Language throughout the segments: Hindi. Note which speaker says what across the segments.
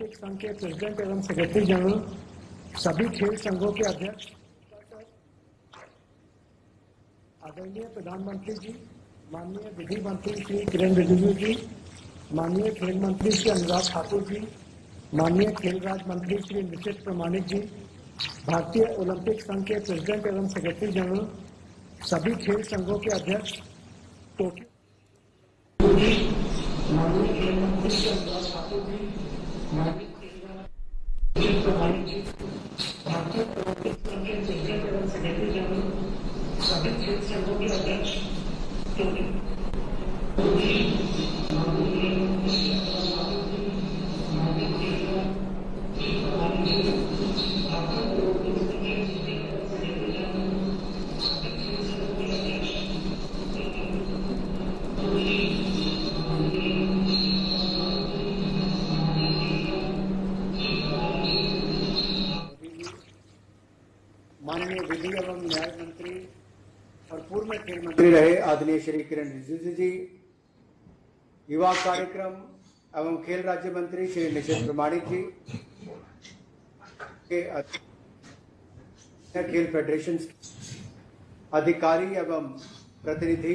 Speaker 1: ओलंपिक संघ के प्रेसिडेंट एवं सेक्रेटरी जनरल, सभी खेल संघों के अध्यक्ष, आदरणीय प्रधानमंत्री जी, माननीय विधि मंत्री श्री किरण रिजिजू जी, माननीय खेल मंत्री श्री अनुराग ठाकुर जी, माननीय खेल राज्य मंत्री श्री निशित प्रमाणिक जी, भारतीय ओलंपिक संघ के प्रेसिडेंट एवं सेक्रेटरी जनरल, सभी खेल संघों के अध्यक्ष, माननीय खेल मंत्री श्री अनुराग ठाकुर जी, माननीय प्रमाणिक जी, भारतीय ओलंपिक संघ के प्रेसिडेंट एवं सेक्रेटरी जनरल, सभी खेल संघों के अध्यक्ष,
Speaker 2: माननीय विधि एवं न्याय मंत्री और पूर्व खेल मंत्री रहे आदरणीय श्री किरण रिजिजू जी, युवा कार्यक्रम एवं खेल राज्य मंत्री श्री निशित प्रमाणिक जी, खेल फेडरेशन अधिकारी एवं प्रतिनिधि,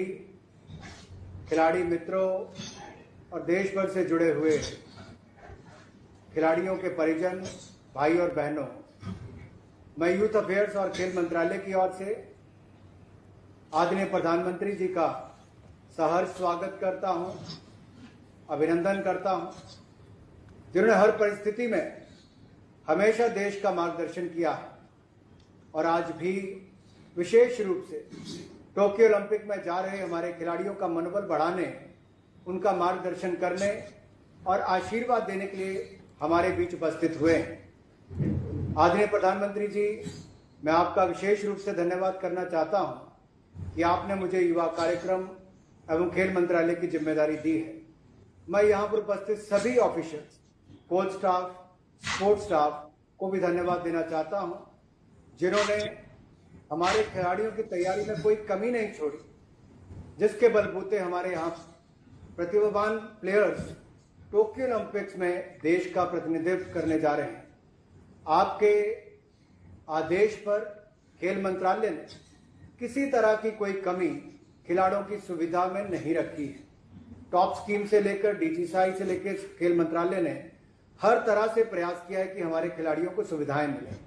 Speaker 2: खिलाड़ी मित्रों और देश भर से जुड़े हुए खिलाड़ियों के परिजन, भाई और बहनों, मैं यूथ अफेयर्स और खेल मंत्रालय की ओर से आदरणीय प्रधानमंत्री जी का सहर्ष स्वागत करता हूं, अभिनंदन करता हूं, जिन्होंने हर परिस्थिति में हमेशा देश का मार्गदर्शन किया है और आज भी विशेष रूप से टोक्यो ओलंपिक में जा रहे हमारे खिलाड़ियों का मनोबल बढ़ाने, उनका मार्गदर्शन करने और आशीर्वाद देने के लिए हमारे बीच उपस्थित हुए हैं। आदरणीय प्रधानमंत्री जी, मैं आपका विशेष रूप से धन्यवाद करना चाहता हूं कि आपने मुझे युवा कार्यक्रम एवं खेल मंत्रालय की जिम्मेदारी दी है। मैं यहां पर उपस्थित सभी officers, coach staff, sports staff को भी धन्यवाद देना चाहता हूं, जिन्होंने हमारे खिलाड़ियों की तैयारी में कोई कमी नहीं छोड़ी, जिसके बलबूते हमारे यहाँ प्रतिभावान प्लेयर्स टोक्यो ओलंपिक्स में देश का प्रतिनिधित्व करने जा रहे हैं। आपके आदेश पर खेल मंत्रालय ने किसी तरह की कोई कमी खिलाड़ियों की सुविधा में नहीं रखी है। टॉप स्कीम से लेकर डीजीसीआई से लेकर खेल मंत्रालय ने हर तरह से प्रयास किया है कि हमारे खिलाड़ियों को सुविधाएं मिले।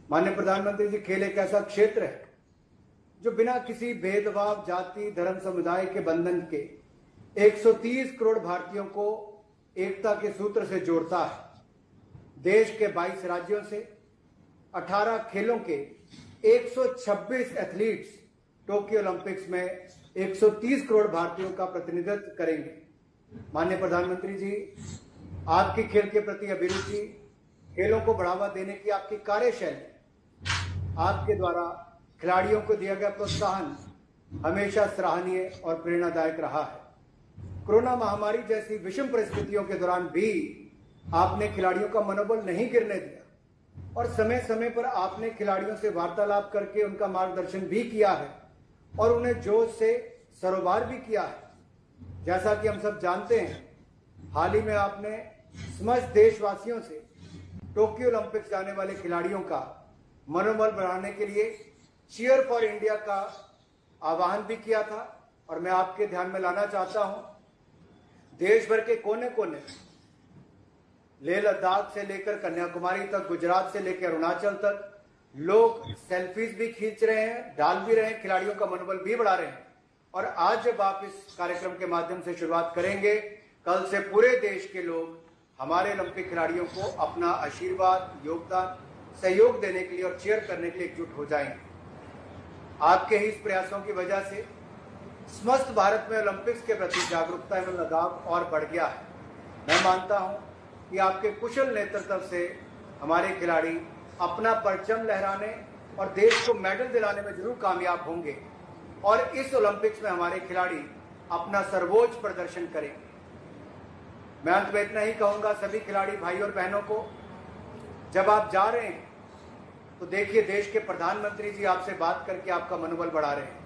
Speaker 2: माननीय प्रधानमंत्री जी, खेल एक ऐसा क्षेत्र है जो बिना किसी भेदभाव, जाति, धर्म, समुदाय के बंधन के 130 करोड़ भारतीयों को एकता के सूत्र से जोड़ता है। देश के 22 राज्यों से 18 खेलों के 126 एथलीट्स टोक्यो ओलंपिक्स में 130 करोड़ भारतीयों का प्रतिनिधित्व करेंगे। माननीय प्रधानमंत्री जी, आपकी खेल के प्रति अभिरुचि, खेलों को बढ़ावा देने की आपकी कार्यशैली, आपके द्वारा खिलाड़ियों को दिया गया प्रोत्साहन हमेशा सराहनीय और प्रेरणादायक रहा है। कोरोना महामारी जैसी विषम परिस्थितियों के दौरान भी आपने खिलाड़ियों का मनोबल नहीं गिरने दिया और समय समय पर आपने खिलाड़ियों से वार्तालाप करके उनका मार्गदर्शन भी किया है और उन्हें जोश से सरोबार भी किया है। जैसा कि हम सब जानते हैं, हाल ही में आपने समस्त देशवासियों से टोक्यो ओलंपिक्स जाने वाले खिलाड़ियों का मनोबल बढ़ाने के लिए चीयर फॉर इंडिया का आह्वान भी किया था और मैं आपके ध्यान में लाना चाहता हूं, देश भर के कोने कोने, लेह लद्दाख से लेकर कन्याकुमारी तक, गुजरात से लेकर अरुणाचल तक लोग सेल्फीज भी खींच रहे हैं, डाल भी रहे हैं, खिलाड़ियों का मनोबल भी बढ़ा रहे हैं। और आज जब आप इस कार्यक्रम के माध्यम से शुरुआत करेंगे, कल से पूरे देश के लोग हमारे ओलंपिक खिलाड़ियों को अपना आशीर्वाद, योगदान, सहयोग देने के लिए और चीयर करने के लिए एकजुट हो जाएंगे। आपके ही इस प्रयासों की वजह से समस्त भारत में ओलंपिक्स के प्रति जागरूकता एवं लगाव और बढ़ गया है। मैं मानता हूं कि आपके कुशल नेतृत्व से हमारे खिलाड़ी अपना परचम लहराने और देश को मेडल दिलाने में जरूर कामयाब होंगे और इस ओलंपिक्स में हमारे खिलाड़ी अपना सर्वोच्च प्रदर्शन करेंगे। मैं अंत में इतना ही कहूंगा सभी खिलाड़ी भाई और बहनों को, जब आप जा रहे हैं तो देखिए, देश के प्रधानमंत्री जी आपसे बात करके आपका मनोबल बढ़ा रहे हैं।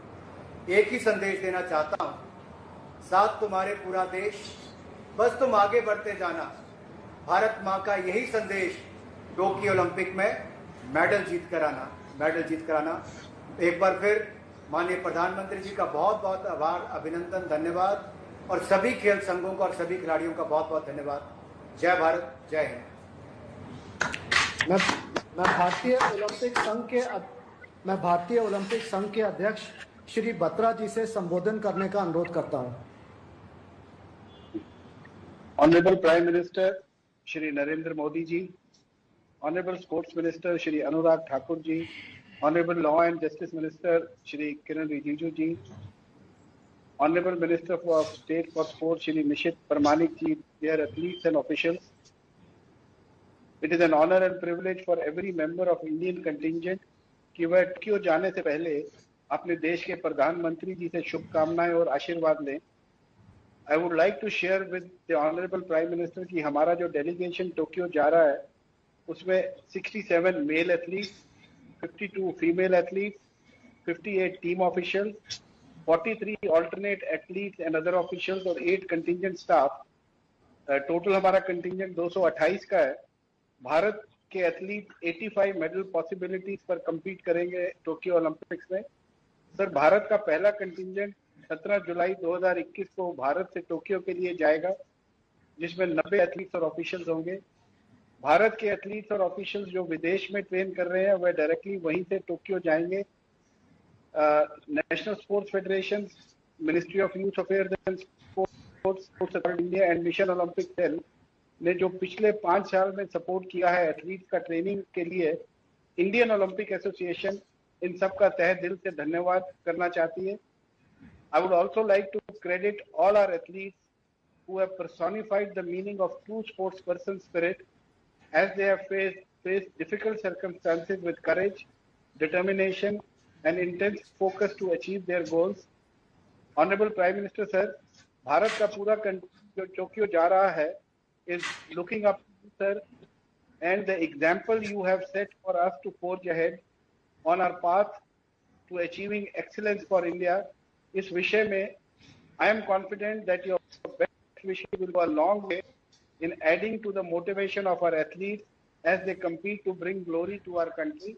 Speaker 2: एक ही संदेश देना चाहता हूं, साथ तुम्हारे पूरा देश, बस तुम आगे बढ़ते जाना, भारत मां का यही संदेश टोक्यो ओलंपिक में मेडल जीत कर आना। एक बार फिर माननीय प्रधानमंत्री जी का बहुत बहुत आभार, अभिनंदन, धन्यवाद और सभी खेल संघों का और सभी खिलाड़ियों का बहुत बहुत धन्यवाद। जय भारत, जय हिंद।
Speaker 1: मैं भारतीय ओलंपिक संघ के अध्यक्ष श्री बत्रा जी से संबोधन करने का अनुरोध करता हूं।
Speaker 3: Honorable Prime Minister Shri Narendra Modi ji, Honorable Sports Minister Shri Anurag Thakur ji, Honorable Law and Justice Minister Shri Kiran Rijiju ji, Honorable Minister of State for Sport Shri Nishit Parmanik ji, dear athletes and officials, it is an honor and privilege for every member of Indian contingent कि वह टोक्यो जाने से पहले अपने देश के प्रधानमंत्री जी से शुभकामनाएं और आशीर्वाद लें। I would like to share with the Honorable Prime Minister कि हमारा जो डेलीगेशन टोक्यो जा रहा है उसमें 67 male athletes, 52 female athletes, 58 team officials, 43 alternate athletes and other officials और 8 कंटिंजेंट स्टाफ, टोटल हमारा कंटिंजेंट 228 का है। भारत के एथलीट 85 मेडल पॉसिबिलिटीज पर compete करेंगे टोक्यो ओलंपिक्स में। सर, भारत का पहला कंटिंजेंट 17 जुलाई 2021 को भारत से टोक्यो के लिए जाएगा, जिसमें 90 एथलीट्स और ऑफिशियल्स होंगे। भारत के एथलीट्स और ऑफिशियल्स जो विदेश में ट्रेन कर रहे हैं वह डायरेक्टली वहीं से टोक्यो जाएंगे। National sports federation, ministry of youth affairs and sports authority India and mission Olympic cell ने जो पिछले 5 साल में सपोर्ट किया है एथलीट्स का ट्रेनिंग के लिए, इंडियन ओलंपिक एसोसिएशन इन सब का तहे दिल से धन्यवाद करना चाहती है। I would also like to credit all our athletes who have personified the meaning of true sportsperson spirit as they have faced difficult circumstances with courage, determination and intense focus to achieve their goals. Honorable Prime Minister Sir, Bharat का पूरा जो टोक्यो जा रहा है is looking up to you, sir, and the example you have set for us to forge ahead on our path to achieving excellence for India. इस विषय में I am confident that your best wishes will go a long way in adding to the motivation of our athletes as they compete to bring glory to our country.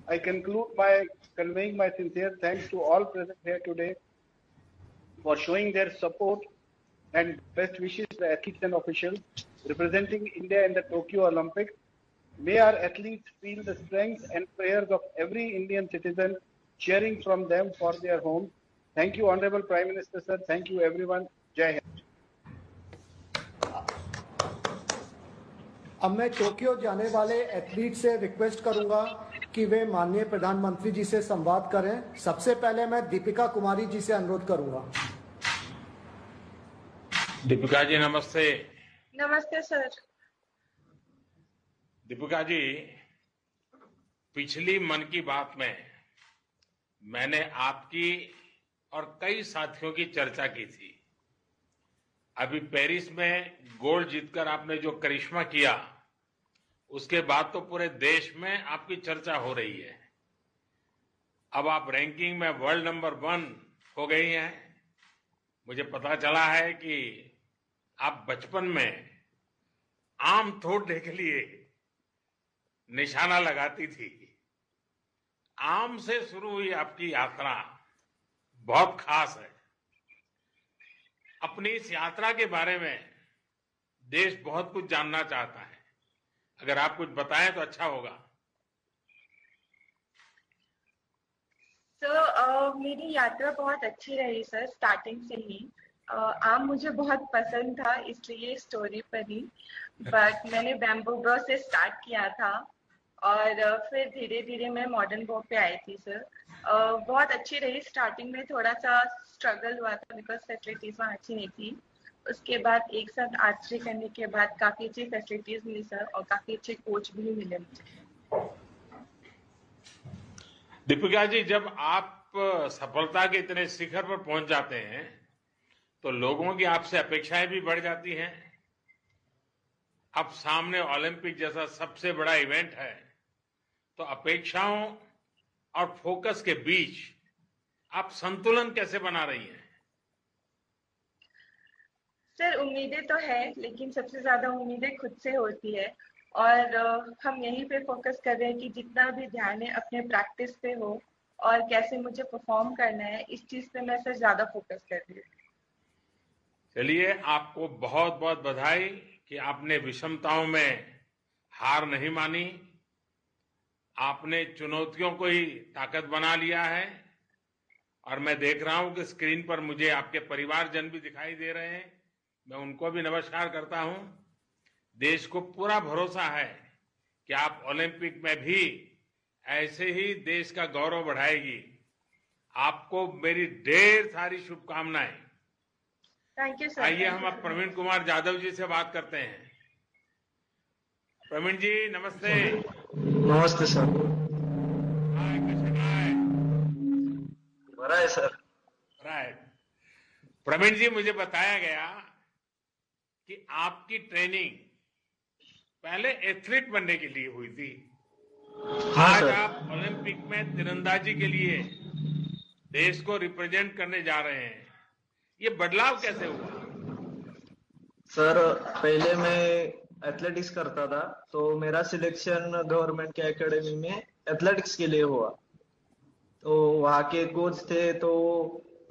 Speaker 3: I conclude by conveying my sincere thanks to all present here today for showing their support and best wishes to the athletes and officials representing India in the Tokyo Olympics. May our athletes feel the strength and prayers of every Indian citizen cheering from them for their homes. Thank you, Honorable Prime Minister, sir. Thank you, everyone. Jai Hind.
Speaker 1: अब मैं टोक्यो जाने वाले एथलीट से रिक्वेस्ट करूंगा कि वे माननीय प्रधानमंत्री जी से संवाद करें। सबसे पहले मैं दीपिका कुमारी जी से अनुरोध करूंगा।
Speaker 4: दीपिका जी नमस्ते।
Speaker 5: नमस्ते सर।
Speaker 4: दीपिका जी, पिछली मन की बात में मैंने आपकी और कई साथियों की चर्चा की थी। अभी पेरिस में गोल्ड जीतकर आपने जो करिश्मा किया, उसके बाद तो पूरे देश में आपकी चर्चा हो रही है। अब आप रैंकिंग में वर्ल्ड नंबर 1 हो गई हैं। मुझे पता चला है कि आप बचपन में आम तोड़ने के लिए निशाना लगाती थी। आम से शुरू हुई आपकी यात्रा बहुत खास है। अपनी इस यात्रा के बारे में देश बहुत कुछ जानना चाहता है। अगर आप कुछ बताएं तो अच्छा होगा।
Speaker 5: मेरी यात्रा बहुत अच्छी रही सर। स्टार्टिंग से ही आम मुझे बहुत पसंद था, इसलिए स्टोरी पर ही। बट मैंने बैम्बू ब्रो से स्टार्ट किया था और फिर धीरे धीरे मैं मॉडर्न बो पे आई थी सर। बहुत अच्छी रही। स्टार्टिंग में थोड़ा सा स्ट्रगल हुआ था बिकॉज फैसिलिटीज वहाँ अच्छी नहीं थी। उसके बाद एक साथ आर्चरी करने के बाद काफी अच्छी फैसिलिटीज मिली सर और काफी अच्छे कोच भी मिले मुझे।
Speaker 4: दीपिका जी, जब आप सफलता के इतने शिखर पर पहुंच जाते हैं तो लोगों की आपसे अपेक्षाएं भी बढ़ जाती हैं। अब सामने ओलंपिक जैसा सबसे बड़ा इवेंट है, तो अपेक्षाओं और फोकस के बीच आप संतुलन कैसे बना रही हैं?
Speaker 5: सर उम्मीदें तो है, लेकिन सबसे ज्यादा उम्मीदें खुद से होती है। और हम यहीं पे फोकस कर रहे हैं कि जितना भी ध्यान है अपने प्रैक्टिस पे हो और कैसे मुझे परफॉर्म करना है, इस चीज पे मैं सर ज्यादा फोकस कर रही हूँ।
Speaker 4: चलिए, आपको बहुत बहुत बधाई कि आपने विषमताओं में हार नहीं मानी। आपने चुनौतियों को ही ताकत बना लिया है। और मैं देख रहा हूं कि स्क्रीन पर मुझे आपके परिवारजन भी दिखाई दे रहे हैं। मैं उनको भी नमस्कार करता हूं। देश को पूरा भरोसा है कि आप ओलंपिक में भी ऐसे ही देश का गौरव बढ़ाएगी। आपको मेरी ढेर सारी शुभकामनाएं।
Speaker 5: Thank you sir.
Speaker 4: आइए हम अब प्रवीण कुमार जाधव जी से बात करते हैं। प्रवीण जी नमस्ते।
Speaker 6: नमस्ते सर।
Speaker 4: हाय, कैसे हाय?
Speaker 6: बड़ा है सर।
Speaker 4: राइट। प्रवीण जी, मुझे बताया गया कि आपकी ट्रेनिंग पहले एथलीट बनने के लिए हुई थी।
Speaker 6: हाँ
Speaker 4: आज
Speaker 6: सर।
Speaker 4: आप ओलंपिक में तीरंदाजी के लिए देश को रिप्रेजेंट करने जा रहे हैं। ये बदलाव कैसे हुआ?
Speaker 6: सर पहले मैं एथलेटिक्स करता था, तो मेरा सिलेक्शन गवर्नमेंट के एकेडमी में एथलेटिक्स के लिए हुआ। तो वहाँ के कोच थे, तो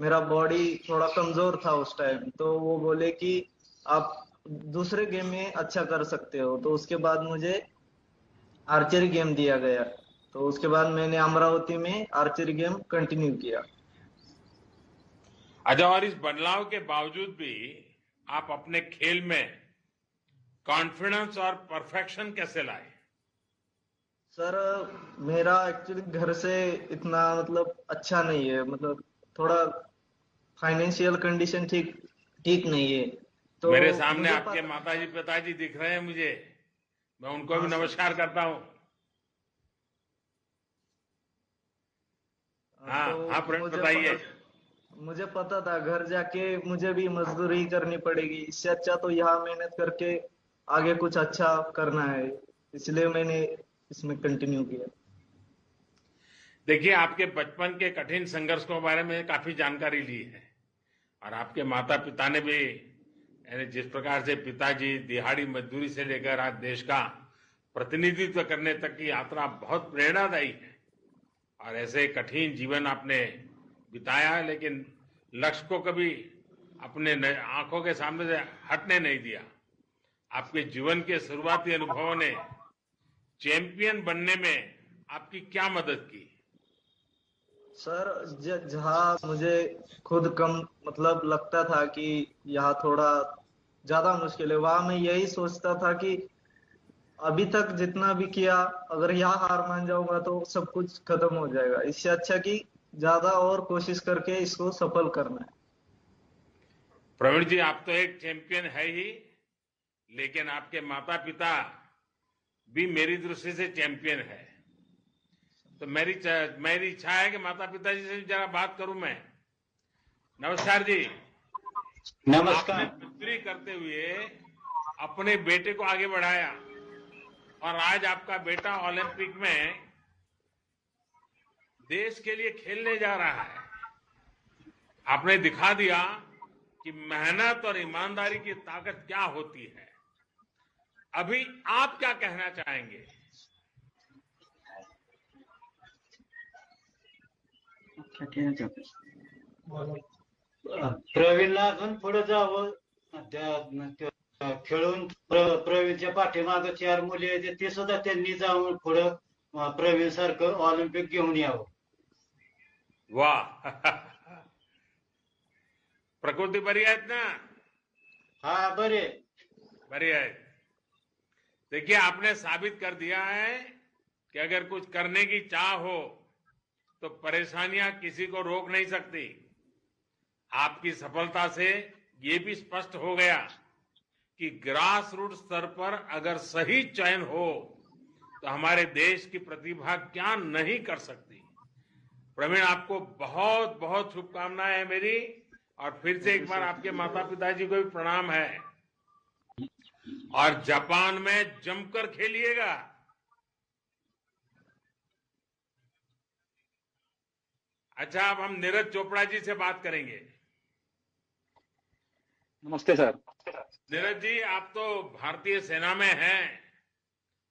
Speaker 6: मेरा बॉडी थोड़ा कमजोर था उस टाइम, तो वो बोले कि आप दूसरे गेम में अच्छा कर सकते हो। तो उसके बाद मुझे आर्चरी गेम दिया गया। तो उसके बाद मैंने अमरावती में आर्चरी गेम कंटिन्यू किया।
Speaker 4: अच्छा, और इस बदलाव के बावजूद भी आप अपने खेल में कॉन्फिडेंस और परफेक्शन कैसे लाए?
Speaker 6: सर मेरा एक्चुअली घर से इतना मतलब अच्छा नहीं है, मतलब थोड़ा फाइनेंशियल कंडीशन ठीक ठीक नहीं है। तो
Speaker 4: मेरे सामने
Speaker 6: मुझे
Speaker 4: आपके
Speaker 6: पता।
Speaker 4: माताजी पिताजी दिख रहे हैं मुझे। मैं उनको
Speaker 6: हाँ
Speaker 4: भी
Speaker 6: सर।
Speaker 4: नमस्कार करता हूं। हाँ
Speaker 6: तो
Speaker 4: हाँ, प्रवीण बताइए।
Speaker 6: मुझे पता था घर जाके मुझे भी मजदूरी करनी पड़ेगी, इससे अच्छा तो यहाँ मेहनत करके आगे कुछ अच्छा करना है, इसलिए मैंने इसमें कंटिन्यू किया।
Speaker 4: देखिए, आपके बचपन के कठिन संघर्ष के बारे में काफी जानकारी ली है। और आपके माता पिता ने भी, यानी जिस प्रकार से पिताजी दिहाड़ी मजदूरी से लेकर आज देश का प्रतिनिधित्व करने तक की यात्रा बहुत प्रेरणादायी है। और ऐसे कठिन जीवन आपने बिताया है, लेकिन लक्ष्य को कभी अपने आंखों के सामने से हटने नहीं दिया। आपके जीवन के शुरुआती अनुभवों ने चैंपियन बनने में आपकी क्या मदद की?
Speaker 6: सर जहाँ मुझे खुद कम मतलब लगता था कि यहाँ थोड़ा ज्यादा मुश्किल है, वहां मैं यही सोचता था कि अभी तक जितना भी किया, अगर यहाँ हार मान जाऊंगा तो सब कुछ खत्म हो जाएगा। इससे अच्छा कि ज्यादा और कोशिश करके इसको सफल करना है।
Speaker 4: प्रवीण जी, आप तो एक चैंपियन है ही, लेकिन आपके माता पिता भी मेरी दृष्टि से चैंपियन है। तो मेरी इच्छा है कि माता पिता जी से जरा बात करूं मैं। नमस्कार जी। आपने
Speaker 2: नमस्कार।
Speaker 4: मजदूरी करते हुए अपने बेटे को आगे बढ़ाया और आज आपका बेटा ओलंपिक में देश के लिए खेलने जा रहा है। आपने दिखा दिया कि मेहनत और ईमानदारी की ताकत क्या होती है। अभी आप क्या कहना चाहेंगे?
Speaker 7: प्रवीणला अजून पुढे जावं. खेळून प्रवीणच्या पाठीमागे 4 मुली आहेत, ते सुद्धा त्यांनी जाऊन पुढं प्रवीण सारखं ऑलिम्पिक घेऊन यावं.
Speaker 4: वाह प्रकृति बरी आहेत ना?
Speaker 7: हा बरे.
Speaker 4: बरी है। देखिए, आपने साबित कर दिया है कि अगर कुछ करने की चाह हो तो परेशानियां किसी को रोक नहीं सकती। आपकी सफलता से ये भी स्पष्ट हो गया कि ग्रास रूट स्तर पर अगर सही चयन हो तो हमारे देश की प्रतिभा क्या नहीं कर सकती। प्रवीण, आपको बहुत बहुत शुभकामनाएं हैं मेरी। और फिर से एक बार आपके माता पिताजी को भी प्रणाम है। और जापान में जमकर खेलिएगा। अच्छा, अब हम नीरज चोपड़ा जी से बात करेंगे।
Speaker 3: नमस्ते सर।
Speaker 4: नीरज जी, आप तो भारतीय सेना में हैं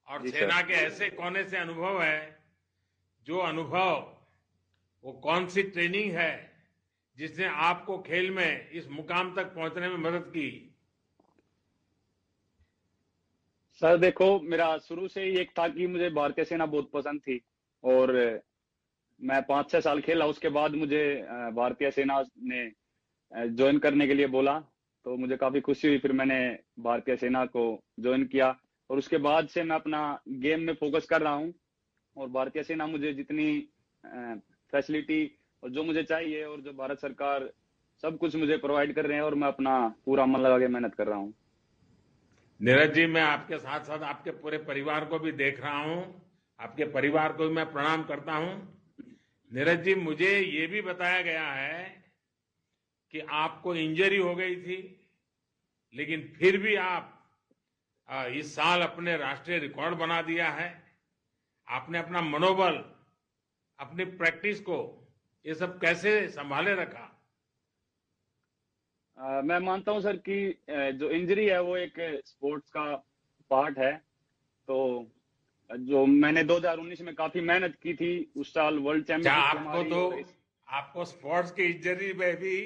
Speaker 4: और
Speaker 8: जी सर।
Speaker 4: सेना के ऐसे कोने से अनुभव है, जो अनुभव, वो कौन सी ट्रेनिंग है जिसने आपको खेल में इस मुकाम तक पहुंचने में मदद की?
Speaker 8: सर देखो, मेरा शुरू से ही एक था कि मुझे भारतीय सेना बहुत पसंद थी और मैं 5-6 साल खेला। उसके बाद मुझे भारतीय सेना ने ज्वाइन करने के लिए बोला, तो मुझे काफी खुशी हुई। फिर मैंने भारतीय सेना को ज्वाइन किया और उसके बाद से मैं अपना गेम में फोकस कर रहा हूँ और भारतीय सेना मुझे जितनी फैसिलिटी और जो मुझे चाहिए और जो भारत सरकार सब कुछ मुझे प्रोवाइड कर रहे हैं और मैं अपना पूरा मन लगा के मेहनत कर रहा हूँ।
Speaker 4: नीरज जी, मैं आपके साथ साथ आपके पूरे परिवार को भी देख रहा हूं, आपके परिवार को भी मैं प्रणाम करता हूं। नीरज जी, मुझे ये भी बताया गया है कि आपको इंजरी हो गई थी, लेकिन फिर भी आप इस साल अपने राष्ट्रीय रिकॉर्ड बना दिया है। आपने अपना मनोबल, अपनी प्रैक्टिस को, ये सब कैसे संभाले रखा?
Speaker 8: मैं मानता हूं सर कि जो इंजरी है वो एक स्पोर्ट्स का पार्ट है। तो जो मैंने 2019 में काफी मेहनत की थी, उस साल वर्ल्ड चैंपियनशिप
Speaker 4: आपको स्पोर्ट्स की इंजरी में भी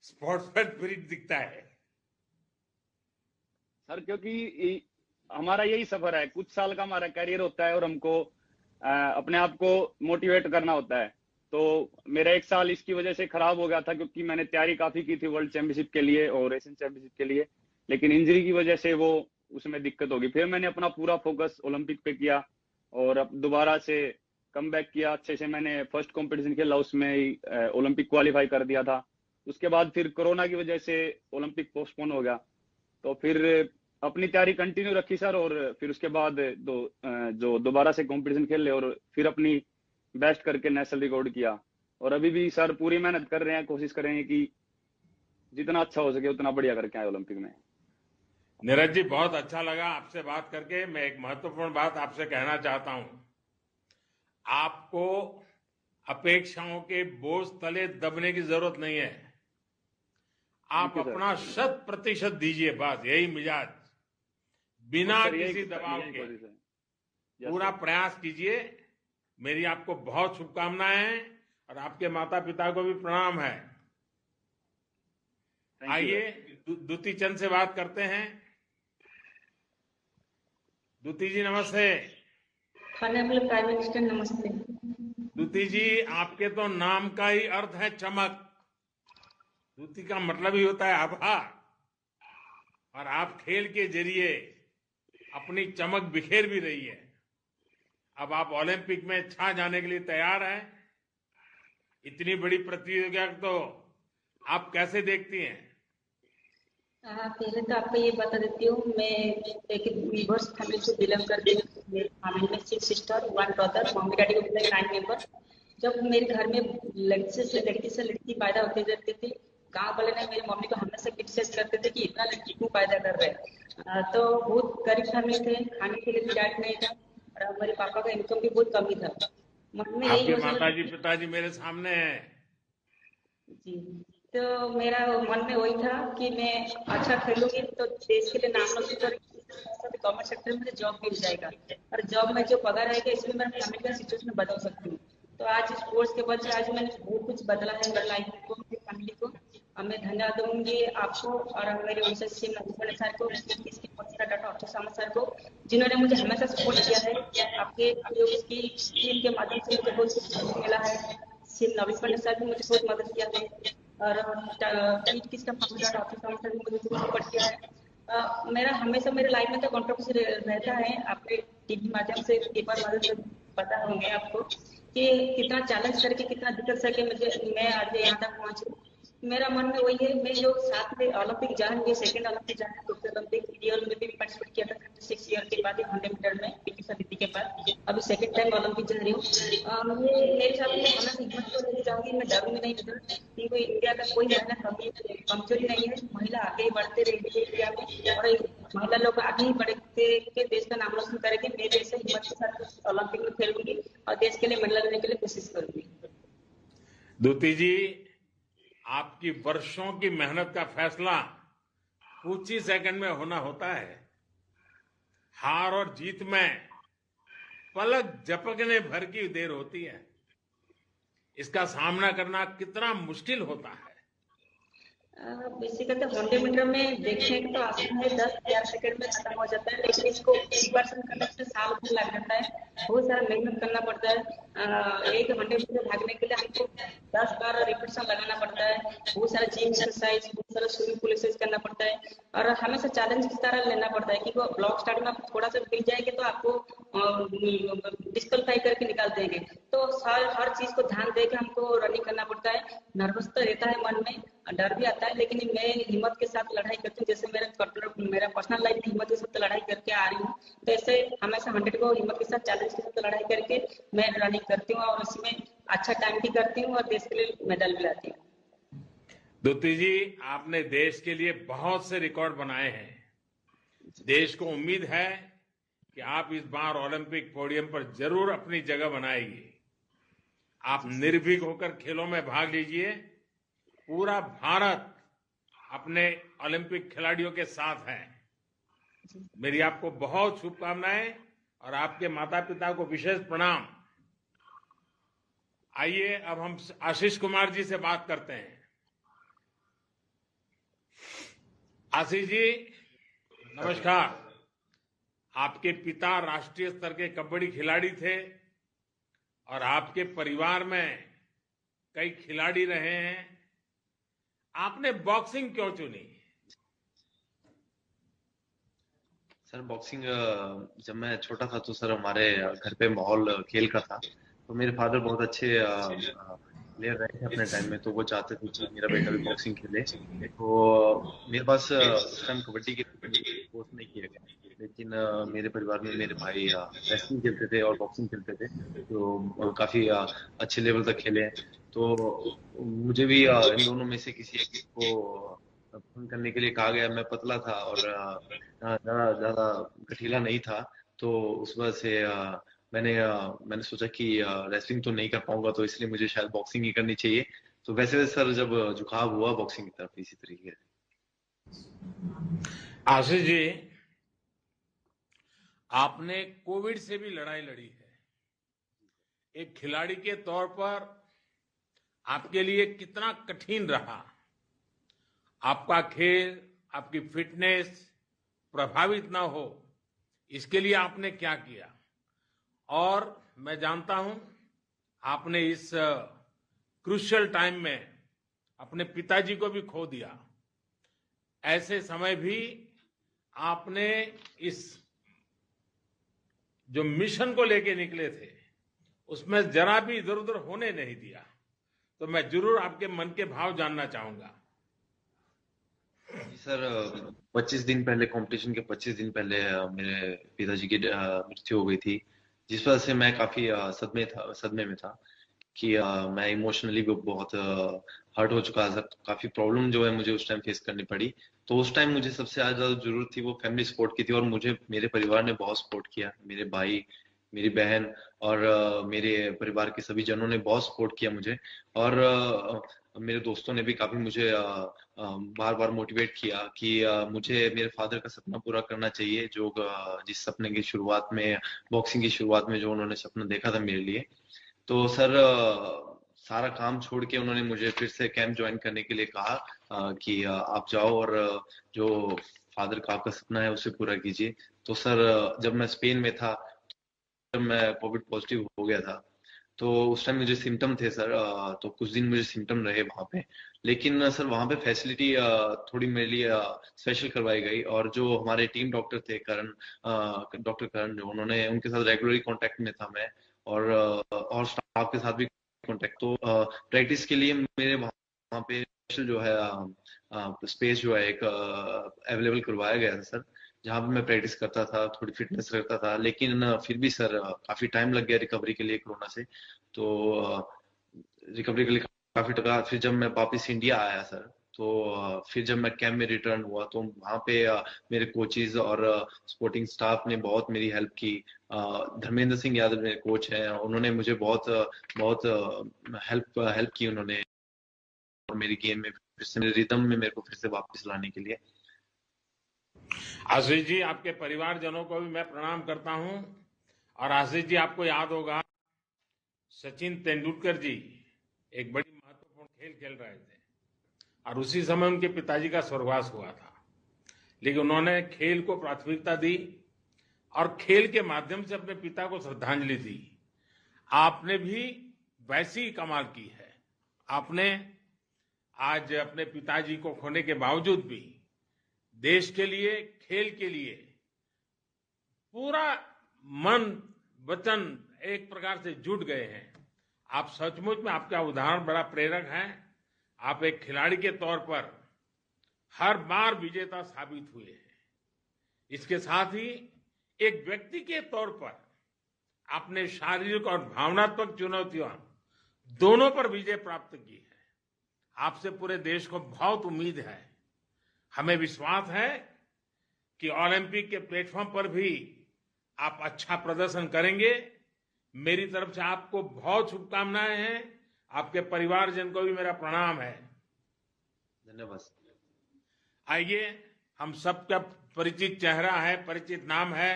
Speaker 4: स्पोर्ट्समैन स्पिरिट दिखता है
Speaker 8: सर, क्योंकि हमारा यही सफर है। कुछ साल का हमारा करियर होता है और हमको अपने आप को मोटिवेट करना होता है। तो मेरा एक साल इसकी वजह से खराब हो गया था, क्योंकि मैंने तैयारी काफी की थी वर्ल्ड चैंपियनशिप के लिए और एशियन चैंपियनशिप के लिए, लेकिन इंजरी की वजह से वो उसमें दिक्कत होगी। फिर मैंने अपना पूरा फोकस ओलंपिक पे किया और अब दोबारा से कमबैक किया अच्छे से। मैंने फर्स्ट कंपटीशन खेला, उसमें ही ओलंपिक क्वालिफाई कर दिया था। उसके बाद फिर कोरोना की वजह से ओलंपिक पोस्टपोन हो गया, तो फिर अपनी तैयारी कंटिन्यू रखी सर। और फिर उसके बाद जो दोबारा से कंपटीशन खेल ले और फिर अपनी बेस्ट करके नेशनल रिकॉर्ड किया। और अभी भी सर पूरी मेहनत कर रहे हैं, कोशिश कर रहे हैं कि जितना अच्छा हो सके उतना बढ़िया करके आए ओलंपिक में।
Speaker 4: नीरज जी, बहुत अच्छा लगा आपसे बात करके। मैं एक महत्वपूर्ण बात आपसे कहना चाहता हूं। आपको अपेक्षाओं के बोझ तले दबने की जरूरत नहीं है। आप अपना 100% दीजिए, बस यही मिजाज, बिना किसी दबाव के पूरा प्रयास कीजिए। मेरी आपको बहुत शुभकामनाएं हैं और आपके माता पिता को भी प्रणाम है। आइए द्युति चंद से बात करते हैं। द्युति जी नमस्ते।
Speaker 9: ऑनरेबल प्राइम मिनिस्टर नमस्ते।
Speaker 4: द्युति जी, आपके तो नाम का ही अर्थ है चमक। द्युति का मतलब ही होता है आभार, और आप खेल के जरिए अपनी चमक बिखेर भी रही है। अब आप ओलंपिक में छा जाने के लिए तैयार हैं। इतनी बड़ी प्रतियोगिता तो आप कैसे देखती हैं?
Speaker 9: पहले तो आपको ये बता देती हूँ, मैं एक वीवर्स फैमिली से बिलोंग करती हूँ। मेरी फैमिली में 6 सिस्टर 1 ब्रदर, मम्मी डैडी को मिला 9 मेंबर। जब मेरे घर में लड़की से लड़की पैदा होते जाते थे, गांव वाले ने मेरी मम्मी को हमेशा क्रिटिसाइज करते थे कि इतना लड़की क्यों पैदा कर रहे हैं। तो बहुत गरीब फैमिली थे, खाने के लिए भी डैड नहीं था और मेरे पापा का इनकम भी बहुत कम ही था। मन में यही
Speaker 4: आपके माताजी पिताजी मेरे सामने हैं
Speaker 9: जी। तो मेरा मन में वही था कि मैं अच्छा खेलूंगी तो देश के लिए नाम रोशन करूंगी, गवर्नमेंट सेक्टर में मुझे जॉब मिल जाएगा और जॉब में जो पगार रहेगा इसमें मैं फैमिली का सिचुएशन बदल सकती हूँ। तो आज स्पोर्ट्स के वजह से आज मैंने बहुत कुछ बदला है मेरी लाइफ को, मेरी फैमिली को। मैं धन्यवाद दूंगी आपको और मेरे उनसे सीएम नवीन सर को, डॉक्टर अब्दुल सर को, जिन्होंने मुझे हमेशा सपोर्ट किया है। आपके की टीम के माध्यम से मुझे बहुत कुछ मिला है। सीएम नवीन सर भी मुझे बहुत मदद किया है और डॉक्टर सर भी मुझे बहुत सपोर्ट किया है। मेरा हमेशा मेरे लाइफ में तो कॉन्ट्रीब्यूशन रहता है। आपके टीवी माध्यम से एक बार मदद से पता होंगे आपको कि कितना चैलेंज करके कितना दिक्कत करके मैं आज यहाँ तक पहुंची। मेरा मन में वही है, मैं जो साथ में ओलंपिक जाऊंगी, सेकंड ओलंपिक जाऊंगी, टोक्यो ओलंपिक रियल में भी पार्टिसिपेट किया था 36 ईयर के बाद 100 मीटर में पीटी समिति के बाद। अभी सेकंड टाइम ओलंपिक जा रही हूँ। मेरे साथ में हमें हिम्मत को लेके जाऊंगी, मैं डरूंगी नहीं इधर, क्योंकि इंडिया का कोई रहना कमजोरी नहीं है। महिला आगे ही बढ़ते रहेगी इंडिया में और महिला लोग आगे ही बढ़ते के देश का नाम रोशन करेंगे। मैं जैसे हिम्मत के साथ ओलंपिक में खेलूंगी और देश के लिए मेडल लेने के लिए कोशिश करूंगी।
Speaker 4: द्युति जी, आपकी वर्षों की मेहनत का फैसला कुछ ही सेकंड में होना होता है। हार और जीत में पलक झपकने भर की देर होती है। इसका सामना करना कितना मुश्किल होता है।
Speaker 9: बेसिकली 100 मीटर में देखने तो आसान है, 10-11 सेकंड में खत्म हो जाता है, लेकिन इसको प्रिपरेशन करने में साल भर लग जाता है, बहुत सारा मेहनत करना पड़ता है। एक 100 मीटर भागने के लिए हमको 10 बार रिपीटेशन लगाना पड़ता है, बहुत सारा जिम एक्सरसाइज, बहुत सारा स्विमिंग पूल एक्सरसाइज करना पड़ता है, और हमेशा चैलेंज की तरह लेना पड़ता है कि वो ब्लॉक स्टार्ट में आपको थोड़ा सा मिल जाएगा तो आपको डिस्क्वालीफाई करके निकाल देंगे। तो हर चीज को ध्यान देकर हमको रनिंग करना पड़ता है। नर्वस तो रहता है मन में, डर भी आता है, लेकिन मैं हिम्मत के साथ लड़ाई करती हूँ। जैसे मेरा पर्सनल लाइफ में हिम्मत के साथ लड़ाई करके आ रही हूँ, तो ऐसे हमेशा 100 को हिम्मत के साथ, चैलेंज के साथ लड़ाई करके मैं रनिंग करती हूँ, और इसमें अच्छा टाइम भी करती हूँ और देश के लिए मेडल भी लाती हूँ।
Speaker 4: द्युति जी, आपने देश के लिए बहुत से रिकॉर्ड बनाए हैं। देश को उम्मीद है कि आप इस बार ओलंपिक पोडियम पर जरूर अपनी जगह बनाएंगे। आप निर्भीक होकर खेलों में भाग लीजिए। पूरा भारत अपने ओलंपिक खिलाड़ियों के साथ है। मेरी आपको बहुत शुभकामनाएं और आपके माता पिता को विशेष प्रणाम। आइए अब हम आशीष कुमार जी से बात करते हैं। आशीष जी, नमस्कार। आपके पिता राष्ट्रीय स्तर के कबड्डी खिलाड़ी थे और आपके परिवार में कई खिलाड़ी रहे हैं। आपने बॉक्सिंग क्यों चुनी?
Speaker 10: सर बॉक्सिंग जब मैं छोटा था तो सर हमारे घर पे माहौल खेल का था, तो मेरे फादर बहुत अच्छे प्लेयर रहे थे अपने टाइम में, तो वो चाहते थे कि मेरा बेटा भी बॉक्सिंग खेले। तो मेरे पास उस टाइम कबड्डी के कोर्स नहीं किया गया, लेकिन मेरे परिवार में मेरे भाई रेसलिंग खेलते थे और बॉक्सिंग खेलते थे, तो काफी अच्छे लेवल तक खेले हैं। तो मुझे भी इन दोनों में से किसी एक को फोन करने के लिए कहा गया। मैं पतला था और ज्यादा गठीला नहीं था, तो उस वजह से मैंने सोचा कि रेसलिंग तो नहीं कर पाऊंगा, तो इसलिए मुझे शायद बॉक्सिंग ही करनी चाहिए। तो वैसे सर जब झुकाव हुआ बॉक्सिंग की तरफ इसी तरीके से।
Speaker 4: आशीष जी, आपने कोविड से भी लड़ाई लड़ी है। एक खिलाड़ी के तौर पर आपके लिए कितना कठिन रहा? आपका खेल, आपकी फिटनेस प्रभावित ना हो, इसके लिए आपने क्या किया? और मैं जानता हूं आपने इस क्रूशियल टाइम में अपने पिताजी को भी खो दिया। ऐसे समय भी आपने इस जो मिशन को लेके निकले थे उसमें जरा भी इधर उधर होने नहीं दिया। तो मैं जरूर आपके मन के भाव जानना चाहूंगा।
Speaker 10: जी सर, 25 दिन पहले, कंपटीशन के 25 दिन पहले मेरे पिताजी की मृत्यु हो गई थी, जिस वजह से मैं काफी सदमे में था कि मैं इमोशनली भी बहुत हर्ट हो चुका था। काफी प्रॉब्लम जो है मुझे उस टाइम फेस करनी पड़ी। तो उस टाइम मुझे सबसे ज्यादा जरूरत थी वो फैमिली सपोर्ट की थी, और मुझे मेरे परिवार ने बहुत सपोर्ट किया। मेरे भाई, मेरी बहन और मेरे परिवार के सभी जनों ने बहुत सपोर्ट किया मुझे, और मेरे दोस्तों ने भी काफी मुझे बार बार मोटिवेट किया कि मुझे मेरे फादर का सपना पूरा करना चाहिए, जो जिस सपने की शुरुआत में, बॉक्सिंग की शुरुआत में जो उन्होंने सपना देखा था मेरे लिए। तो सर सारा काम छोड़ के उन्होंने मुझे फिर से कैंप ज्वाइन करने के लिए कहा कि आप जाओ और जो फादर का आपका सपना है उसे पूरा कीजिए। तो सर जब मैं स्पेन में था, जब मैं कोविड पॉजिटिव हो गया था, तो उस टाइम मुझे सिम्टम थे सर। तो कुछ दिन मुझे सिम्टम रहे वहां पे, लेकिन सर वहां पे फैसिलिटी थोड़ी मेरे लिए स्पेशल करवाई गई, और जो हमारे टीम डॉक्टर थे डॉक्टर करण, जो उन्होंने, उनके साथ रेगुलरली कांटेक्ट में था मैं, और स्टाफ के साथ भी कांटेक्ट। तो प्रैक्टिस के लिए मेरे वहां पे स्पेशल जो है स्पेस जो है एक अवेलेबल करवाया गया था सर, जहाँ पे मैं प्रैक्टिस करता था, थोड़ी फिटनेस करता था। लेकिन फिर भी सर काफी टाइम लग गया रिकवरी के लिए कोरोना से। तो रिकवरी के लिए काफी टका। फिर जब मैं वापस इंडिया आया सर, तो फिर जब मैं कैंप में रिटर्न हुआ, तो वहाँ पे मेरे कोचेज और सपोर्टिंग स्टाफ ने बहुत मेरी हेल्प की। धर्मेंद्र सिंह यादव मेरे कोच हैं, उन्होंने मुझे बहुत बहुत हेल्प की उन्होंने, और मेरी गेम में फिर से, मेरे रिदम में मेरे को फिर से वापस लाने के लिए।
Speaker 4: आशीष जी, आपके परिवारजनों को भी मैं प्रणाम करता हूं। और आशीष जी, आपको याद होगा सचिन तेंदुलकर जी एक बड़ी महत्वपूर्ण खेल खेल रहे थे और उसी समय उनके पिताजी का स्वर्गवास हुआ था, लेकिन उन्होंने खेल को प्राथमिकता दी और खेल के माध्यम से अपने पिता को श्रद्धांजलि दी। आपने भी वैसी ही कमाल की है। आपने आज अपने पिताजी को खोने के बावजूद भी देश के लिए, खेल के लिए पूरा मन वचन एक प्रकार से जुट गए हैं। आप सचमुच में, आपका उदाहरण बड़ा प्रेरक है। आप एक खिलाड़ी के तौर पर हर बार विजेता साबित हुए हैं। इसके साथ ही एक व्यक्ति के तौर पर आपने शारीरिक और भावनात्मक चुनौतियों दोनों पर विजय प्राप्त की है। आपसे पूरे देश को बहुत उम्मीद है। हमें विश्वास है कि ओलंपिक के प्लेटफॉर्म पर भी आप अच्छा प्रदर्शन करेंगे। मेरी तरफ से आपको बहुत शुभकामनाएं हैं। आपके परिवारजन को भी मेरा प्रणाम है।
Speaker 10: धन्यवाद।
Speaker 4: आइए, हम सबका परिचित चेहरा है, परिचित नाम है,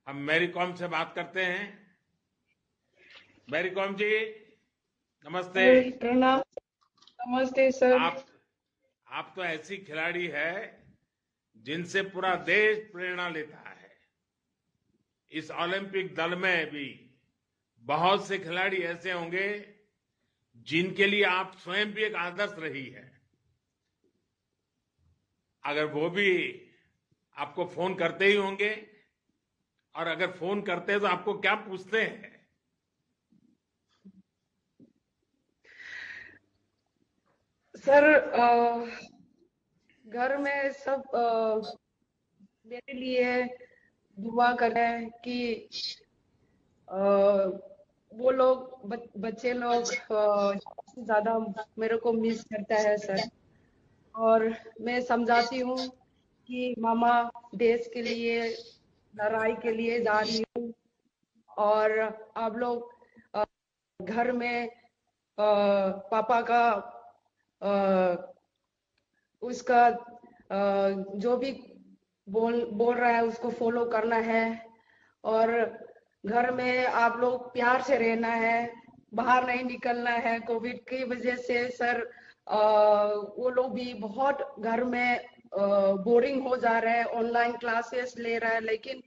Speaker 4: हम मैरी कॉम से बात करते हैं। मैरी कॉम जी, नमस्ते।
Speaker 11: प्रणाम। नमस्ते सर।
Speaker 4: आप तो ऐसी खिलाड़ी है जिनसे पूरा देश प्रेरणा लेता है। इस ओलंपिक दल में भी बहुत से खिलाड़ी ऐसे होंगे जिनके लिए आप स्वयं भी एक आदर्श रही है। अगर वो भी आपको फोन करते ही होंगे, और अगर फोन करते हैं तो आपको क्या पूछते हैं?
Speaker 11: सर, घर में सब मेरे लिए दुआ कर रहे हैं कि वो लोग बच्चे लोग ज्यादा मेरे को मिस करता है सर। और मैं समझाती हूँ कि मामा देश के लिए, लड़ाई के लिए जा रही हूँ, और आप लोग घर में पापा का उसका जो भी बोल रहा है उसको फॉलो करना है। और घर में आप लोग प्यार से रहना है, बाहर नहीं निकलना है। कोविड की वजह से सर वो लोग भी बहुत घर में बोरिंग हो जा रहे हैं, ऑनलाइन क्लासेस ले रहा है, लेकिन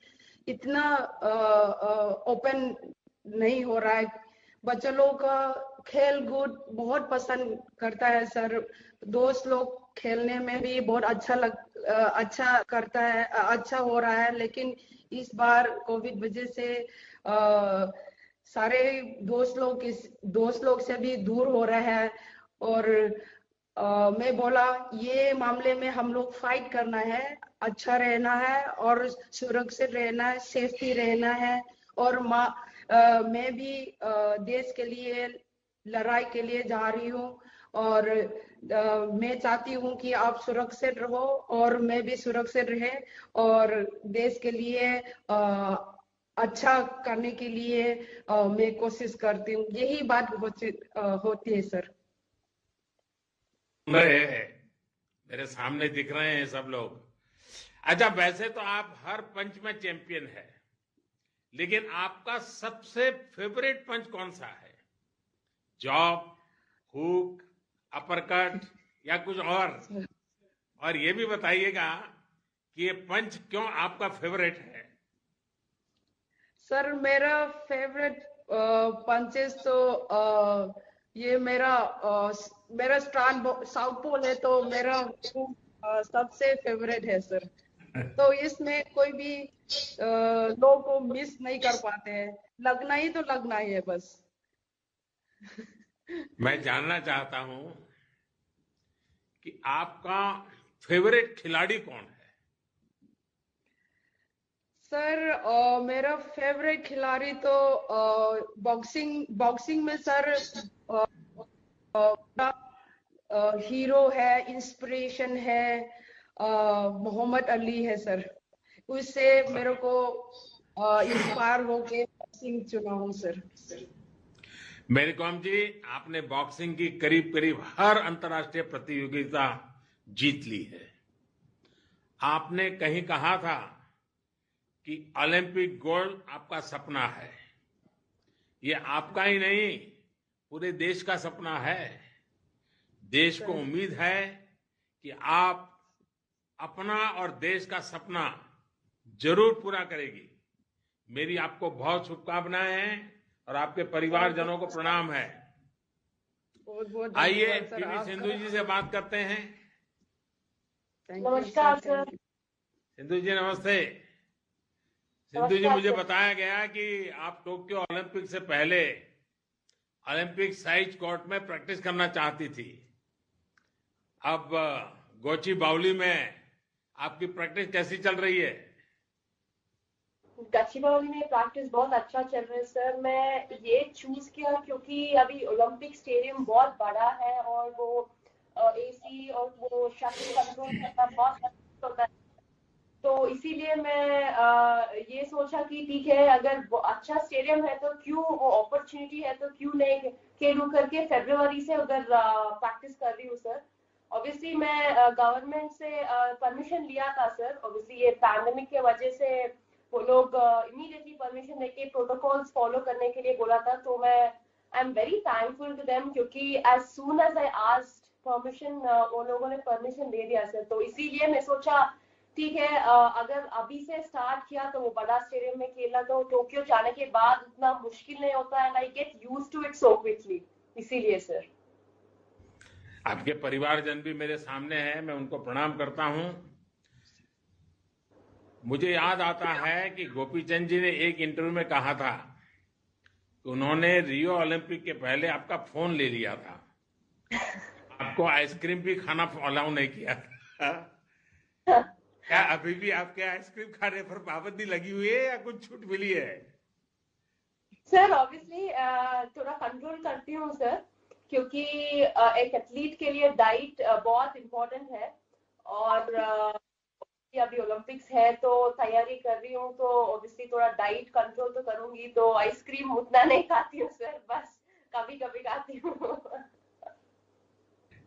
Speaker 11: इतना ओपन नहीं हो रहा है। बच्चे लोग का खेल कूद बहुत पसंद करता है सर। दोस्त लोग खेलने में भी बहुत अच्छा करता है, अच्छा हो रहा है। लेकिन इस बार कोविड वजह से सारे दोस्त लोग से भी दूर हो रहे हैं। और मैं बोला ये मामले में हम लोग फाइट करना है, अच्छा रहना है और सुरक्षित रहना है, सेफ्टी रहना है। और मैं भी देश के लिए, लड़ाई के लिए जा रही हूँ, और मैं चाहती हूँ कि आप सुरक्षित रहो और मैं भी सुरक्षित रहे, और देश के लिए अच्छा करने के लिए मैं कोशिश करती हूँ। यही बात होती है सर।
Speaker 4: मेरे सामने दिख रहे हैं सब लोग। अच्छा, वैसे तो आप हर पंच में चैंपियन है, लेकिन आपका सबसे फेवरेट पंच कौन सा है? जॉब, हुक, अपरकट या कुछ और ये भी बताइएगा कि ये पंच क्यों आपका फेवरेट है?
Speaker 11: सर, मेरा फेवरेट पंचेस तो ये मेरा स्ट्रांग साउथ पोल है, तो मेरा सबसे फेवरेट है सर। तो इसमें कोई भी लोग को मिस नहीं कर पाते हैं। लगना ही तो लगना ही है बस।
Speaker 4: मैं जानना चाहता हूं कि आपका फेवरेट खिलाड़ी कौन है?
Speaker 11: सर, मेरा फेवरेट खिलाड़ी तो बॉक्सिंग में सर हीरो है, इंस्पिरेशन है, मोहम्मद अली है सर। उससे मेरे को इंस्पायर होके बॉक्सिंग चुना हूँ सर।
Speaker 4: मेरी कॉम जी, आपने बॉक्सिंग की करीब करीब हर अंतर्राष्ट्रीय प्रतियोगिता जीत ली है। आपने कहीं कहा था कि ओलंपिक गोल्ड आपका सपना है। ये आपका ही नहीं, पूरे देश का सपना है। देश को उम्मीद है कि आप अपना और देश का सपना जरूर पूरा करेगी। मेरी आपको बहुत शुभकामनाएं हैं और आपके परिवारजनों को प्रणाम है।
Speaker 11: बहुत
Speaker 4: आइए
Speaker 11: धन्यवाद सर
Speaker 4: पीवी सिंधु
Speaker 11: आपका।
Speaker 4: जी से बात करते हैं।
Speaker 11: नमस्कार सर।
Speaker 4: सिंधु जी नमस्ते। सिंधु जी, मुझे बताया गया कि आप टोक्यो ओलंपिक से पहले ओलंपिक साइज कोर्ट में प्रैक्टिस करना चाहती थी। अब गोची बावली में आपकी प्रैक्टिस कैसी चल रही है?
Speaker 12: गच्चीबावली में प्रैक्टिस बहुत अच्छा चल रहा है सर। मैं ये चूज किया क्योंकि अभी ओलंपिक स्टेडियम बहुत बड़ा है और वो एसी और वो शटल कंट्रोल करना बहुत मुश्किल होता है। तो इसीलिए मैं ये सोचा कि ठीक है, अगर वो अच्छा स्टेडियम है तो क्यों, वो अपॉर्चुनिटी है तो क्यों नहीं खेलूं करके फरवरी से उधर प्रैक्टिस कर रही हूँ सर। ऑब्वियसली मैं गवर्नमेंट से परमिशन लिया था सर। ऑब्वियसली ये पैंडेमिक के वजह से वो लोग इमीडिएटली परमिशन देके प्रोटोकॉल्स फॉलो करने के लिए बोला था। तो मैं I am very thankful to them क्योंकि as soon as I asked permission उन लोगों ने परमिशन दे दिया सर। तो इसीलिए मैं सोचा ठीक है, अगर अभी से स्टार्ट किया तो वो बड़ा स्टेडियम में खेलना तो टोक्यो जाने के बाद उतना मुश्किल नहीं होता है। I get used to it so quickly, इसीलिए सर।
Speaker 4: आपके परिवारजन भी मेरे सामने हैं, मैं उनको प्रणाम करता हूं। मुझे याद आता है कि गोपीचंद जी ने एक इंटरव्यू में कहा था कि उन्होंने रियो ओलंपिक के पहले आपका फोन ले लिया था, आपको आइसक्रीम भी खाना अलाउ नहीं किया था। क्या अभी भी आपके आइसक्रीम खाने पर पाबंदी लगी हुई है या कुछ छूट मिली है?
Speaker 12: सर ऑब्वियसली थोड़ा कंट्रोल करती हूँ सर, क्योंकि एक एथलीट के लिए डाइट बहुत इम्पोर्टेंट है। और अभी ओलंपिक्स है तो तैयारी कर रही हूँ, तो ऑब्वियसली थोड़ा डाइट कंट्रोल तो करूंगी। तो आइसक्रीम उतना नहीं खाती हूँ सर, बस कभी कभी खाती हूँ।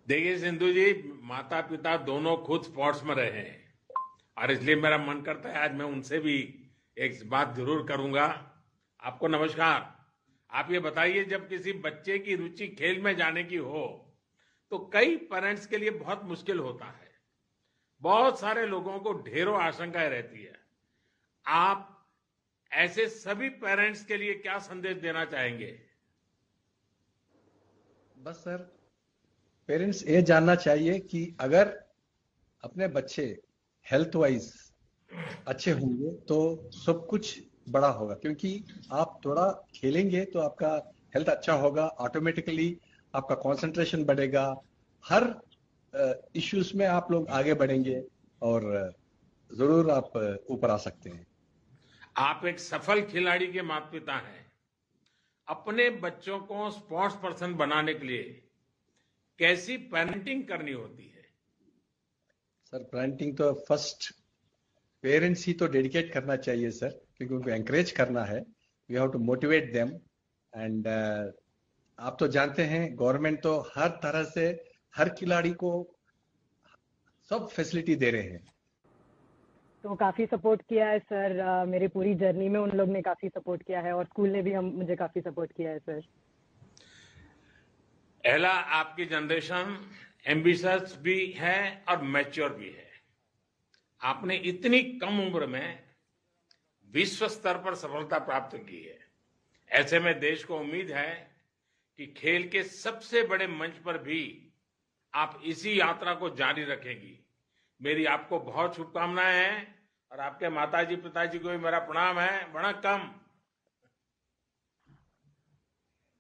Speaker 4: देखिए सिंधु जी, माता पिता दोनों खुद स्पोर्ट्स में रहे हैं और इसलिए मेरा मन करता है आज मैं उनसे भी एक बात जरूर करूंगा। आपको नमस्कार। आप ये बताइए, जब किसी बच्चे की रुचि खेल में जाने की हो तो कई पेरेंट्स के लिए बहुत मुश्किल होता है। बहुत सारे लोगों को ढेरों आशंकाएं रहती है। आप ऐसे सभी पेरेंट्स के लिए क्या संदेश देना चाहेंगे?
Speaker 13: बस सर, पेरेंट्स ये जानना चाहिए कि अगर अपने बच्चे हेल्थ वाइज अच्छे होंगे तो सब कुछ बड़ा होगा, क्योंकि आप थोड़ा खेलेंगे तो आपका हेल्थ अच्छा होगा, ऑटोमेटिकली आपका कंसंट्रेशन बढ़ेगा, हर इश्यूज में आप लोग आगे बढ़ेंगे और जरूर आप ऊपर आ सकते हैं।
Speaker 4: आप एक सफल खिलाड़ी के माता पिता हैं। अपने बच्चों को स्पोर्ट्स पर्सन बनाने के लिए कैसी पेरेंटिंग करनी होती है?
Speaker 13: सर पेरेंटिंग तो फर्स्ट पेरेंट्स ही तो डेडिकेट करना चाहिए सर, क्योंकि उनको एंकरेज करना है। We have to motivate them and आप तो जानते हैं गवर्नमेंट तो हर तरह से हर खिलाड़ी को सब फैसिलिटी दे रहे हैं।
Speaker 14: तो काफी सपोर्ट किया है सर, मेरी पूरी जर्नी में उन लोग ने काफी सपोर्ट किया है और स्कूल ने भी मुझे काफी सपोर्ट किया है सर।
Speaker 4: एला, आपकी जनरेशन एम्बिशियस भी है और मैच्योर भी है। आपने इतनी कम उम्र में विश्व स्तर पर सफलता प्राप्त की है। ऐसे में देश को उम्मीद है कि खेल के सबसे बड़े मंच पर भी आप इसी यात्रा को जारी रखेंगी। मेरी आपको बहुत शुभकामनाएं हैं और आपके माताजी पिताजी को भी मेरा प्रणाम है। वणक्कम।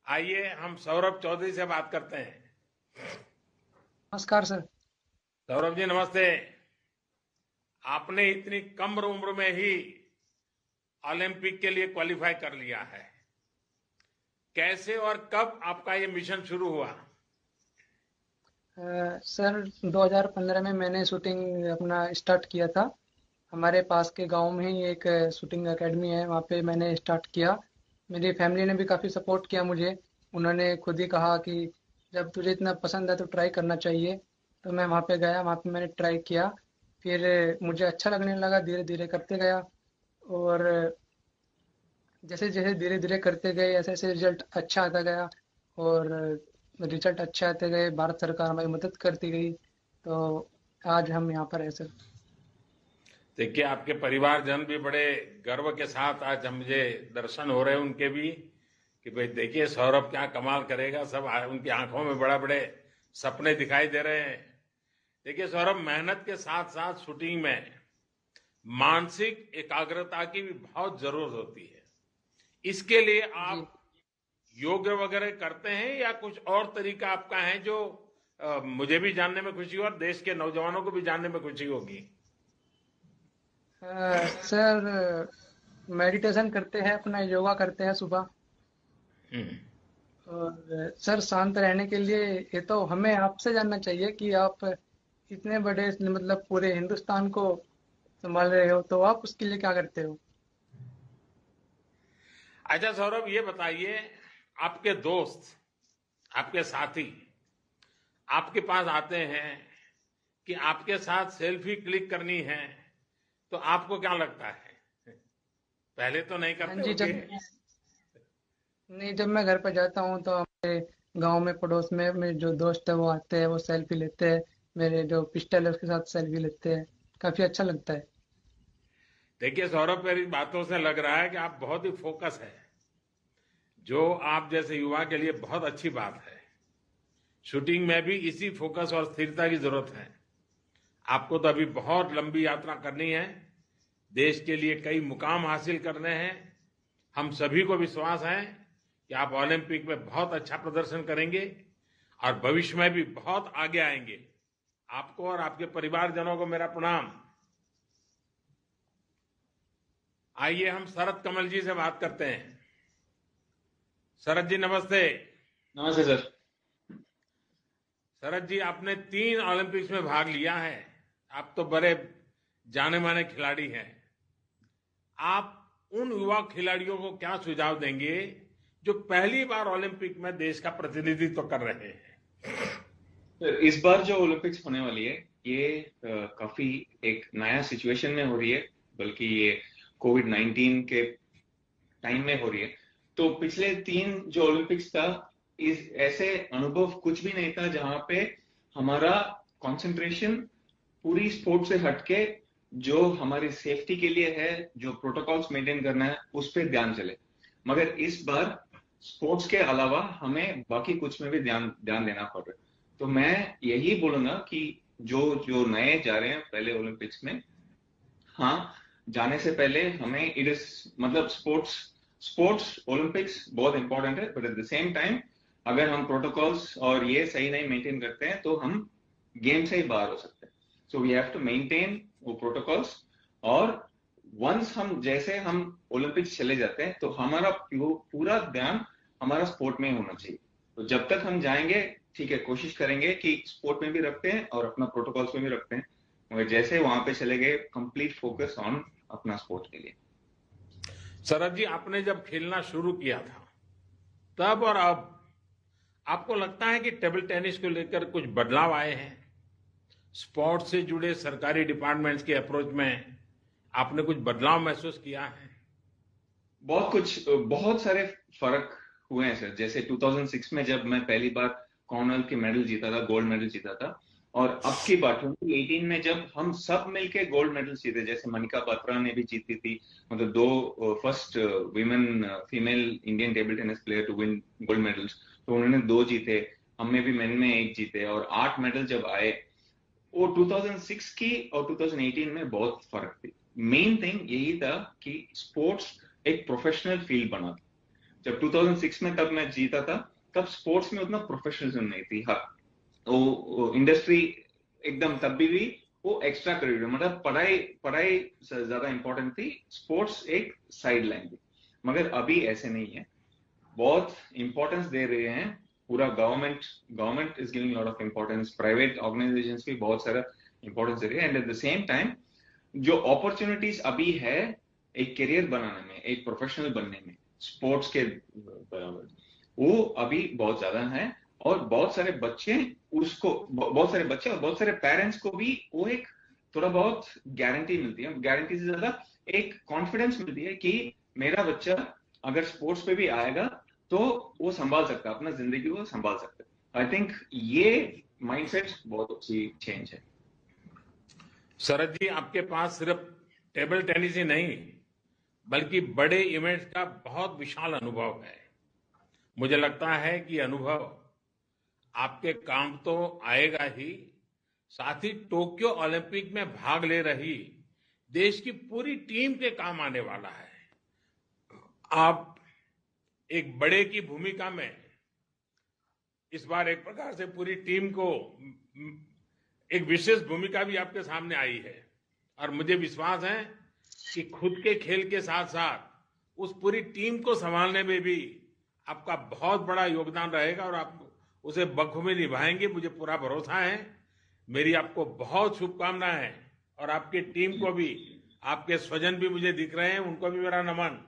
Speaker 4: आइए हम सौरभ चौधरी से बात करते हैं।
Speaker 15: नमस्कार सर।
Speaker 4: सौरभ जी नमस्ते। आपने इतनी कम उम्र में ही ओलंपिक के लिए क्वालिफाई कर लिया है। कैसे और कब आपका ये मिशन शुरू हुआ?
Speaker 15: सर 2015 में मैंने शूटिंग अपना स्टार्ट किया था। हमारे पास के गांव में ही एक शूटिंग एकेडमी है, वहाँ पे मैंने स्टार्ट किया। मेरी फैमिली ने भी काफ़ी सपोर्ट किया मुझे। उन्होंने खुद ही कहा कि जब तुझे इतना पसंद है तो ट्राई करना चाहिए। तो मैं वहाँ पे गया, वहाँ पे मैंने ट्राई किया। फिर मुझे अच्छा लगने लगा, धीरे धीरे करते गया और जैसे जैसे धीरे धीरे करते गए ऐसे ऐसे रिजल्ट अच्छा आता गया और रिजल्ट अच्छे आते गए, भारत सरकार हमारी मदद करती गई, तो आज हम यहाँ पर है सर।
Speaker 4: देखिए, आपके परिवारजन भी बड़े गर्व के साथ आज हम मुझे दर्शन हो रहे हैं उनके भी कि भाई देखिए सौरभ क्या कमाल करेगा, सब उनकी आंखों में बड़ा बड़े सपने दिखाई दे रहे हैं। देखिए सौरभ, मेहनत के साथ साथ शूटिंग में मानसिक एकाग्रता की भी बहुत जरूरत होती है। इसके लिए आप योग वगैरह करते हैं या कुछ और तरीका आपका है जो मुझे भी जानने में खुशी हो और देश के नौजवानों को भी जानने में खुशी होगी?
Speaker 15: सर मेडिटेशन करते हैं, अपना योगा करते हैं सुबह। और सर शांत रहने के लिए ये तो हमें आपसे जानना चाहिए कि आप इतने बड़े मतलब पूरे हिंदुस्तान को संभाल रहे हो, तो आप उसके लिए क्या करते हो?
Speaker 4: अच्छा सौरभ, ये बताइए, आपके दोस्त, आपके साथी आपके पास आते हैं कि आपके साथ सेल्फी क्लिक करनी है, तो आपको क्या लगता है? पहले तो नहीं करते होंगे?
Speaker 15: नहीं, जब मैं घर पर जाता हूँ तो हमारे गांव में पड़ोस में मेरे जो दोस्त है वो आते हैं, वो सेल्फी लेते हैं, मेरे जो पिस्टल है उसके साथ सेल्फी लेते हैं, काफी अच्छा लगता है।
Speaker 4: देखिए सौरभ, मेरी बातों से लग रहा है कि आप बहुत ही फोकस है, जो आप जैसे युवा के लिए बहुत अच्छी बात है। शूटिंग में भी इसी फोकस और स्थिरता की जरूरत है। आपको तो अभी बहुत लंबी यात्रा करनी है, देश के लिए कई मुकाम हासिल करने हैं। हम सभी को विश्वास है कि आप ओलंपिक में बहुत अच्छा प्रदर्शन करेंगे और भविष्य में भी बहुत आगे आएंगे। आपको और आपके परिवारजनों को मेरा प्रणाम। आइए हम शरद कमल जी से बात करते हैं। शरद जी नमस्ते।
Speaker 16: नमस्ते सर।
Speaker 4: शरद जी, आपने 3 ओलंपिक्स में भाग लिया है, आप तो बड़े जाने माने खिलाड़ी हैं। आप उन युवा खिलाड़ियों को क्या सुझाव देंगे जो पहली बार ओलंपिक में देश का प्रतिनिधित्व कर रहे हैं?
Speaker 16: इस बार जो ओलंपिक्स होने वाली है ये काफी एक नया सिचुएशन में हो रही है, बल्कि ये कोविड-19 के टाइम में हो रही है। तो पिछले 3 जो ओलंपिक्स था, इस ऐसे अनुभव कुछ भी नहीं था जहां पे हमारा कंसंट्रेशन पूरी स्पोर्ट से हटके जो हमारी सेफ्टी के लिए है, जो प्रोटोकॉल्स मेंटेन करना है, उस पर ध्यान चले। मगर इस बार स्पोर्ट्स के अलावा हमें बाकी कुछ में भी ध्यान देना पड़ रहा है। तो मैं यही बोलूंगा कि जो नए जा रहे हैं पहले ओलंपिक्स में, हाँ, जाने से पहले हमें मतलब स्पोर्ट्स ओलंपिक्स बहुत इंपॉर्टेंट है, but at the same time अगर हम प्रोटोकॉल्स और ये सही नहीं मेंटेन करते हैं तो हम गेम से ही बाहर हो सकते हैं। So we have to maintain वो प्रोटोकॉल्स, और वंस हम ओलंपिक्स चले जाते हैं तो हमारा पूरा ध्यान हमारा स्पोर्ट में ही होना चाहिए। तो जब तक हम जाएंगे, ठीक है, कोशिश करेंगे कि स्पोर्ट में भी रखते हैं और अपना प्रोटोकॉल्स में भी रखते हैं, मगर जैसे वहां पे चले गए, कंप्लीट फोकस ऑन अपना स्पोर्ट के लिए।
Speaker 4: शरद जी, आपने जब खेलना शुरू किया था तब और अब आपको लगता है कि टेबल टेनिस को लेकर कुछ बदलाव आए हैं? स्पोर्ट्स से जुड़े सरकारी डिपार्टमेंट्स के अप्रोच में आपने कुछ बदलाव महसूस किया है?
Speaker 16: बहुत सारे फर्क हुए हैं सर। जैसे 2006 में जब मैं पहली बार कॉमनवेल्थ के मेडल जीता था, गोल्ड मेडल जीता था, और अब की बात 2018 में जब हम सब मिलके गोल्ड मेडल जीते, जैसे मनिका बात्रा ने भी जीती थी, मतलब 2 first women female Indian table tennis player to win gold medals, तो उन्होंने 2 जीते, हमने भी मेन में 1 जीते, और 8 मेडल जब आए, वो 2006 की और 2018 में बहुत फर्क थी। मेन थिंग यही था कि स्पोर्ट्स एक प्रोफेशनल फील्ड बना था। जब 2006 में तब मैं जीता था, तब स्पोर्ट्स में उतना प्रोफेशनलिज्म नहीं थी। हाँ, वो इंडस्ट्री एकदम तब भी वो एक्स्ट्रा करिकुलर, मतलब पढ़ाई ज्यादा इंपॉर्टेंट थी, स्पोर्ट्स एक साइड लाइन थी। मगर अभी ऐसे नहीं है, बहुत इंपॉर्टेंस दे रहे हैं। पूरा government is giving lot of importance, private organisations भी बहुत सारा इंपॉर्टेंस दे रहे हैं, and at the same time जो अपॉर्चुनिटीज अभी है एक करियर बनाने में, एक प्रोफेशनल बनने में स्पोर्ट्स के बराबर, वो अभी बहुत ज्यादा है। और बहुत सारे बच्चे और बहुत सारे पेरेंट्स को भी वो एक थोड़ा बहुत गारंटी मिलती है, गारंटी से ज्यादा एक कॉन्फिडेंस मिलती है कि मेरा बच्चा अगर स्पोर्ट्स पे भी आएगा तो वो संभाल सकता है, अपना जिंदगी को संभाल सकता है। आई थिंक ये माइंडसेट बहुत अच्छी चेंज है।
Speaker 4: शरद जी, आपके पास सिर्फ टेबल टेनिस ही नहीं बल्कि बड़े इवेंट्स का बहुत विशाल अनुभव है। मुझे लगता है कि अनुभव आपके काम तो आएगा ही, साथ ही टोक्यो ओलंपिक में भाग ले रही देश की पूरी टीम के काम आने वाला है। आप एक बड़े की भूमिका में इस बार एक प्रकार से पूरी टीम को एक विशेष भूमिका भी आपके सामने आई है और मुझे विश्वास है कि खुद के खेल के साथ साथ उस पूरी टीम को संभालने में भी आपका बहुत बड़ा योगदान रहेगा और आप उसे बखूबी निभाएंगे, मुझे पूरा भरोसा है। मेरी आपको बहुत शुभकामनाएं और आपकी टीम को भी, आपके स्वजन भी मुझे दिख रहे हैं, उनको भी मेरा नमन।